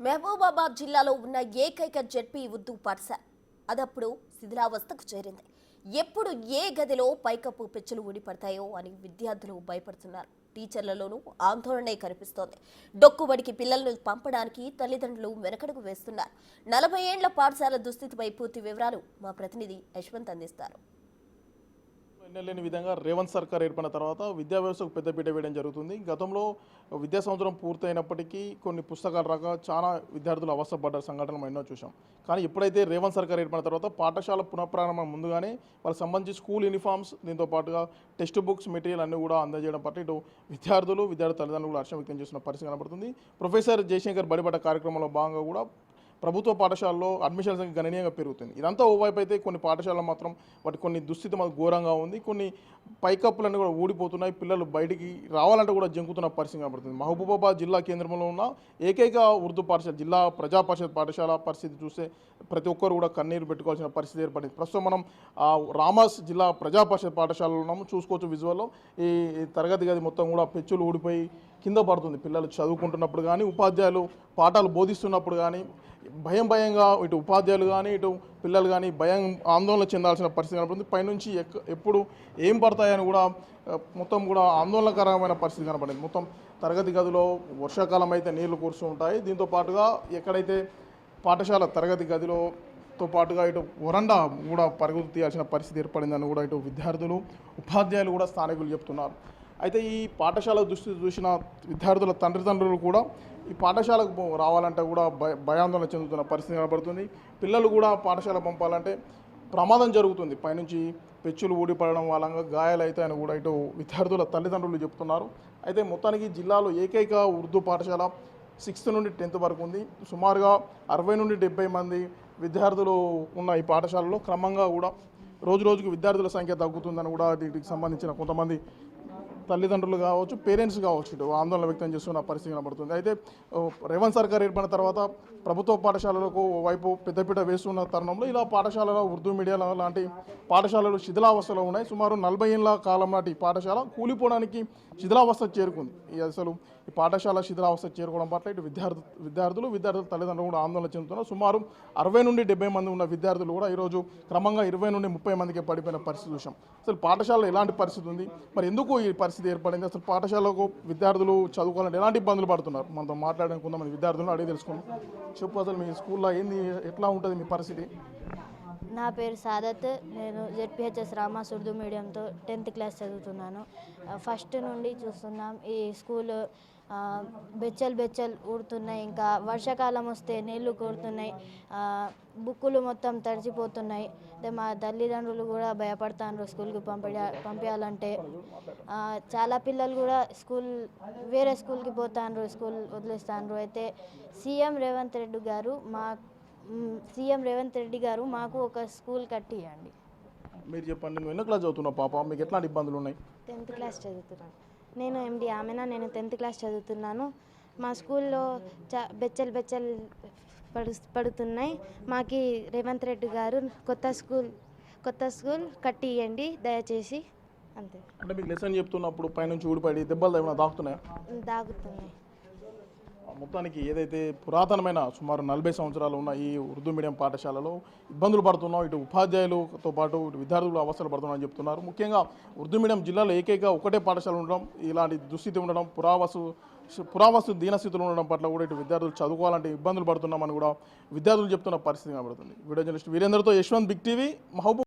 మహబూబాబాద్ జిల్లాలో ఉన్న ఏకైక జెడ్పీ ఉర్దూ పాఠశాల అదప్పుడు శిథిలావస్థకు చేరింది. ఎప్పుడు ఏ గదిలో పైకప్పు పెచ్చులు ఊడిపడతాయో అని విద్యార్థులు భయపడుతున్నారు. టీచర్లలోనూ ఆందోళనే కనిపిస్తోంది. డొక్కుబడికి పిల్లలను పంపడానికి తల్లిదండ్రులు వెనకడుగు వేస్తున్నారు. 40 ఏండ్ల పాఠశాల దుస్థితిపై పూర్తి వివరాలు మా ప్రతినిధి యశ్వంత్ అందిస్తారు. లేని విధంగా రేవంత్ సర్కార్ ఏర్పడిన తర్వాత విద్యా వ్యవస్థకు పెద్దపీట వేయడం జరుగుతుంది. గతంలో విద్యా సంవత్సరం పూర్తయినప్పటికీ కొన్ని పుస్తకాలు రాక చాలా విద్యార్థులు అవస్థపడ్డ సంఘటనలు ఎన్నో చూసాం. కానీ ఎప్పుడైతే రేవంత్ సర్కార్ ఏర్పడిన తర్వాత పాఠశాల పునఃప్రారంభం ముందుగానే వాళ్ళకి సంబంధించి స్కూల్ యూనిఫామ్స్, దీంతో పాటుగా టెక్స్ట్ బుక్స్, మెటీరియల్ అన్నీ కూడా అందజేయడం పట్ల ఇటు విద్యార్థి తల్లిదండ్రులు కూడా హర్షం వ్యక్తం చేస్తున్న పరిస్థితి కనబడుతుంది. ప్రొఫెసర్ జయశంకర్ బడిపడ్డ కార్యక్రమంలో భాగంగా కూడా ప్రభుత్వ పాఠశాలలో అడ్మిషన్ సంఖ్య గణనీయంగా పెరుగుతుంది. ఇదంతా ఓవైపు అయితే కొన్ని పాఠశాలలు మాత్రం వాటి కొన్ని దుస్థితి మాకు ఘోరంగా ఉంది. కొన్ని పైకప్పులన్నీ కూడా ఊడిపోతున్నాయి. పిల్లలు బయటికి రావాలంటే కూడా జంకుతున్న పరిస్థితి కనబడుతుంది. మహబూబాబాద్ జిల్లా కేంద్రంలో ఉన్న ఏకైక ఉర్దూ పాఠశాల, జిల్లా ప్రజా పరిషత్ పాఠశాల పరిస్థితి చూస్తే ప్రతి ఒక్కరు కూడా కన్నీరు పెట్టుకోవాల్సిన పరిస్థితి ఏర్పడింది. ప్రస్తుతం మనం రామాస్ జిల్లా ప్రజా పరిషత్ పాఠశాలలో ఉన్నాము. చూసుకోవచ్చు విజువల్లో ఈ తరగతి గది మొత్తం కూడా పెచ్చులు ఊడిపోయి కింద పడుతుంది. పిల్లలు చదువుకుంటున్నప్పుడు కానీ, ఉపాధ్యాయులు పాఠాలు బోధిస్తున్నప్పుడు కానీ భయంగా ఇటు ఉపాధ్యాయులు కానీ ఇటు పిల్లలు కానీ ఆందోళన చెందాల్సిన పరిస్థితి కనబడుతుంది. పైనుంచి ఎప్పుడు ఏం పడతాయని కూడా మొత్తం కూడా ఆందోళనకరమైన పరిస్థితి కనబడింది. మొత్తం తరగతి గదిలో వర్షాకాలం అయితే నీళ్లు కూర్చు ఉంటాయి. దీంతో పాటుగా ఎక్కడైతే పాఠశాల తరగతి గదిలోతో పాటుగా ఇటు వరండా కూడా పరుగులు తీయాల్సిన పరిస్థితి ఏర్పడిందని కూడా ఇటు విద్యార్థులు, ఉపాధ్యాయులు కూడా స్థానికులు చెప్తున్నారు. అయితే ఈ పాఠశాల దుస్థితి చూసిన విద్యార్థుల తండ్రులు కూడా ఈ పాఠశాలకు రావాలంటే కూడా భయాందోళన చెందుతున్న పరిస్థితి కనబడుతుంది. పిల్లలు కూడా పాఠశాల పంపాలంటే ప్రమాదం జరుగుతుంది. పైనుంచి పెచ్చులు ఊడిపడడం వల్ల గాయాలు అవుతాయని కూడా ఇటు విద్యార్థుల తల్లిదండ్రులు చెప్తున్నారు. అయితే మొత్తానికి జిల్లాలో ఏకైక ఉర్దూ పాఠశాల 6th నుండి 10th వరకు ఉంది. సుమారుగా 60 నుండి 70 మంది విద్యార్థులు ఉన్న ఈ పాఠశాలలో క్రమంగా కూడా రోజుకు విద్యార్థుల సంఖ్య తగ్గుతుందని కూడా వీటికి సంబంధించిన కొంతమంది తల్లిదండ్రులు కావచ్చు, పేరెంట్స్ కావచ్చు ఇటు ఆందోళన వ్యక్తం చేస్తున్న పరిస్థితి కనబడుతుంది. అయితే రేవంత్ సర్కార్ ఏర్పడిన తర్వాత ప్రభుత్వ పాఠశాలలకు వైపు పెద్దపీట వేస్తున్న తరుణంలో ఇలా పాఠశాలలో ఉర్దూ మీడియా లాంటి పాఠశాలలు శిథిలావస్థలో ఉన్నాయి. సుమారు 40 ఏళ్ల కాలం నాటి పాఠశాల కూలిపోవడానికి శిథిలావస్థ చేరుకుంది. అసలు ఈ పాఠశాల శిథిలావస్థ చేరుకోవడం పట్ల ఇటు విద్యార్థుల తల్లిదండ్రులు కూడా ఆందోళన చెందుతున్నారు. సుమారు 60 నుండి 70 మంది ఉన్న విద్యార్థులు కూడా ఈరోజు క్రమంగా 20 నుండి 30 మందికి పడిపోయిన పరిస్థితి చూసాం. అసలు పాఠశాలలో ఎలాంటి పరిస్థితి ఉంది, మరి ఎందుకు ఈ పరిస్థితి ఏర్పడింది, అసలు పాఠశాలకు విద్యార్థులు చదువుకోవాలంటే ఎలాంటి ఇబ్బందులు పడుతున్నారు, మనతో మాట్లాడిన కొంతమంది విద్యార్థులను అడిగి తెలుసుకున్నాం. చెప్పు, అసలు మీ స్కూల్లో ఏంది, ఎట్లా ఉంటుంది మీ పరిస్థితి? నా పేరు సాదత్. నేను జెడ్పీహెచ్ఎస్ రామాస్ ఉర్దూ మీడియంతో 10th క్లాస్ చదువుతున్నాను. ఫస్ట్ నుండి చూస్తున్నాం ఈ స్కూల్ బెచ్చలు ఊడుతున్నాయి. ఇంకా వర్షాకాలం వస్తే నీళ్లు కూడుతున్నాయి, బుక్కులు మొత్తం తడిచిపోతున్నాయి. మా తల్లిదండ్రులు కూడా భయపడుతున్నారు స్కూల్కి పంపించాలంటే. చాలా పిల్లలు కూడా వేరే స్కూల్కి పోతాండ్రు, స్కూల్ వదిలేస్తాండ్రు. అయితే సీఎం రేవంత్ రెడ్డి గారు మాకు ఒక స్కూల్ కట్టియండి. మీరు చెప్పండి, నువ్వు ఎన్నో క్లాస్ చదువుతున్నావు పాప, మీకు ఎట్లాంటి ఇబ్బందులు ఉన్నాయి? 10th క్లాస్ చదువుతున్నాను. నేను ఎండి ఆమెనా, నేను 10th క్లాస్ చదువుతున్నాను. మా స్కూల్లో బెచ్చలు పడుతున్నాయి. మాకు రేవంత్ రెడ్డి గారు కొత్త స్కూల్ కట్టియండి దయచేసి, అంతే. అంటే మీకు లెసన్ చెప్తున్నప్పుడు పైనుంచి ఊడిపడి దెబ్బలు ఏమైనా దాగుతున్నాయి? మొత్తానికి ఏదైతే పురాతనమైన సుమారు 40 సంవత్సరాలు ఉన్న ఈ ఉర్దూ మీడియం పాఠశాలలో ఇబ్బందులు పడుతున్నాం, ఇటు ఉపాధ్యాయులతో పాటు ఇటు విద్యార్థులు అవసరాలు పడుతున్నారని చెప్తున్నారు. ముఖ్యంగా ఉర్దూ మీడియం జిల్లాలో ఏకైక ఒకటే పాఠశాల ఉండడం, ఇలాంటి దుస్థితి ఉండడం, పురావస్తు దీనస్థితిలో ఉండడం పట్ల కూడా ఇటు విద్యార్థులు చదువుకోవాలంటే ఇబ్బందులు పడుతున్నామని కూడా విద్యార్థులు చెప్తున్న పరిస్థితి కనబడుతుంది. వీడియో జర్నలిస్ట్ వీరేందర్తో యశ్వంత్, బిగ్ టీవీ, మహబూబ్.